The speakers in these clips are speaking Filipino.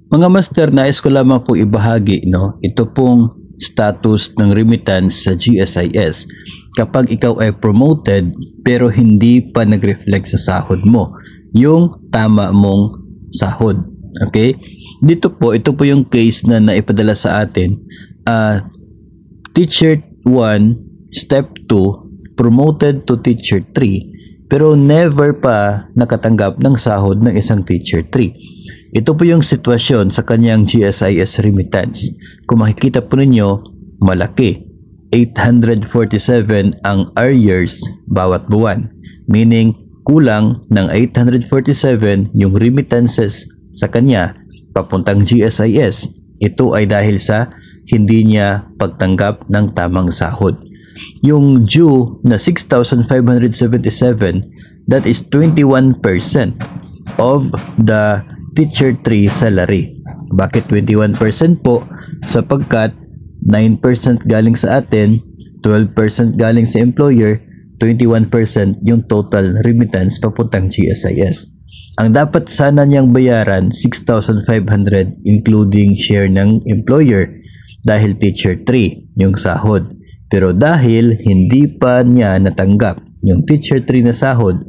Mga master, nais ko lamang pong ibahagi, no? Ito pong status ng remittance sa GSIS. Kapag ikaw ay promoted pero hindi pa nag-reflect sa sahod mo, yung tama mong sahod. Okay? Ito po yung case na naipadala sa atin. Teacher 1, Step 2, promoted to Teacher 3, pero never pa nakatanggap ng sahod ng isang Teacher 3. Ito po yung sitwasyon sa kanyang GSIS remittance. Kung makikita po ninyo, malaki. 847 ang arrears bawat buwan. Meaning, kulang ng 847 yung remittances sa kanya papuntang GSIS. Ito ay dahil sa hindi niya pagtanggap ng tamang sahod. Yung due na 6,577, that is 21% of the Teacher 3 salary. Bakit 21% po? Sapagkat 9% galing sa atin, 12% galing sa employer, 21% yung total remittance papuntang GSIS. Ang dapat sana niyang bayaran, 6,500 including share ng employer dahil Teacher 3 yung sahod. Pero dahil hindi pa niya natanggap yung Teacher 3 na sahod,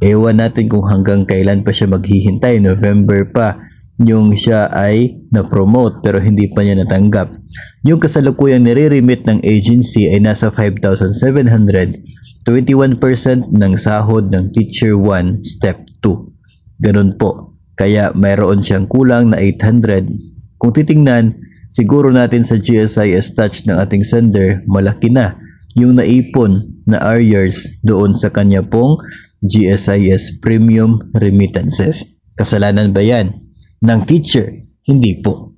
ewan natin kung hanggang kailan pa siya maghihintay. November pa yung siya ay na-promote pero hindi pa niya natanggap. Yung kasalukuyang nire-remit ng agency ay nasa 5,700, 21% ng sahod ng Teacher 1 Step 2. Ganun po. Kaya mayroon siyang kulang na 800. Kung titingnan, siguro natin sa GSIS touch ng ating sender, malaki na yung naipon na arrears doon sa kanya pong GSIS premium remittances. Kasalanan ba yan ng teacher? Hindi po.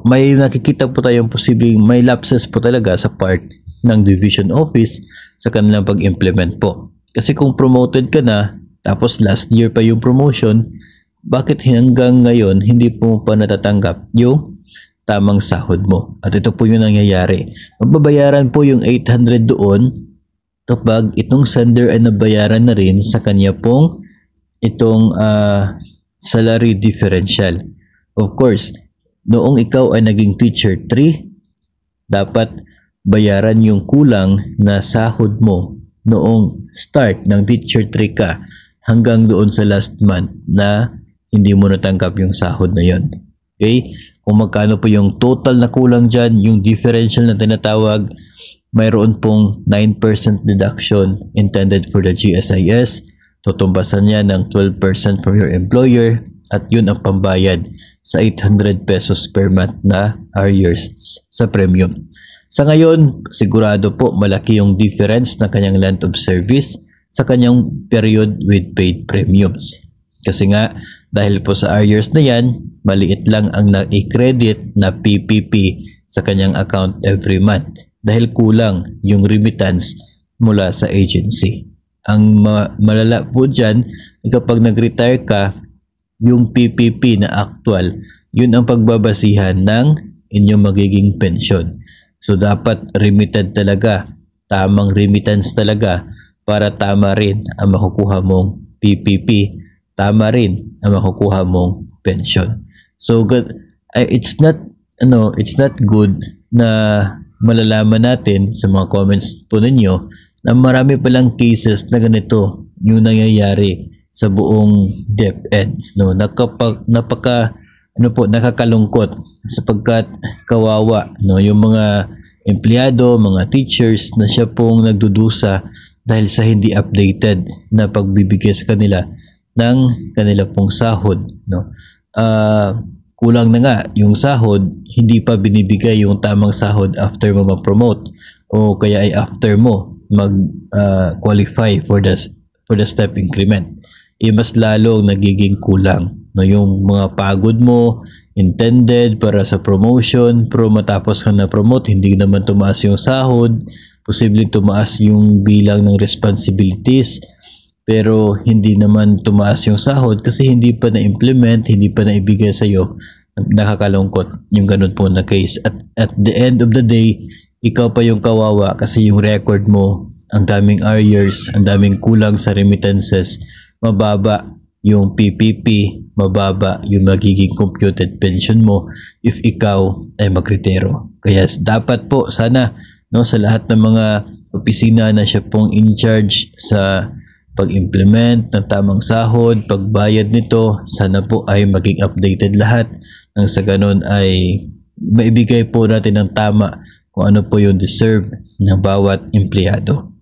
May nakikita po tayong posibleng may lapses po talaga sa part ng division office sa kanilang pag-implement po. Kasi kung promoted ka na, tapos last year pa yung promotion, bakit hanggang ngayon hindi po pa natatanggap yung tamang sahod mo? At ito po yung nangyayari. Magbabayaran po yung 800 doon kapag itong sender ay nabayaran na rin sa kanya pong itong salary differential. Of course, noong ikaw ay naging Teacher 3, dapat bayaran yung kulang na sahod mo noong start ng Teacher 3 ka hanggang doon sa last month na hindi mo natanggap yung sahod na yon. Okay? Kung magkano po yung total na kulang dyan, yung differential na tinatawag, mayroon pong 9% deduction intended for the GSIS. Tutumbasan niya ng 12% from your employer at yun ang pambayad sa 800 pesos per month na arrears sa premium. Sa ngayon, sigurado po malaki yung difference ng kanyang length of service sa kanyang period with paid premiums. Kasi nga, dahil po sa arrears na yan, maliit lang ang na-credit na PPP sa kanyang account every month dahil kulang yung remittance mula sa agency. Ang malala po dyan, kapag nag-retire ka, yung PPP na actual, yun ang pagbabasihan ng inyong magiging pensyon. So, dapat remitted talaga, tamang remittance talaga para tama rin ang makukuha mong PPP, tama rin ang makukuha mong pensyon. So, it's not good na malalaman natin sa mga comments po ninyo na marami palang cases na ganito yung nangyayari sa buong DepEd. No? Nakakalungkot sapagkat kawawa, no? Yung mga empleyado, mga teachers na siya pong nagdudusa dahil sa hindi updated na pagbibigay sa kanila ng kanila pong sahod. No? Kulang na nga yung sahod, hindi pa binibigay yung tamang sahod after mo ma-promote o kaya ay after mo mag-qualify for the step increment. Mas lalong nagiging kulang, no? Yung mga pagod mo intended para sa promotion, pero matapos ka na promote, hindi naman tumaas yung sahod, posibleng tumaas yung bilang ng responsibilities, pero hindi naman tumaas yung sahod kasi hindi pa na-implement, hindi pa na-ibigay sa iyo. Nakakalungkot yung ganun po na case. At the end of the day, ikaw pa yung kawawa kasi yung record mo, ang daming arrears, ang daming kulang sa remittances, mababa yung PPP, mababa yung magiging computed pension mo if ikaw ay magretiro. Kaya dapat po sana sa lahat ng mga opisina na siya pong in charge sa pag-implement ng tamang sahod, pagbayad nito, sana po ay maging updated lahat nang sa ganun ay maibigay po natin ng tama kung ano po yung deserve ng bawat empleyado.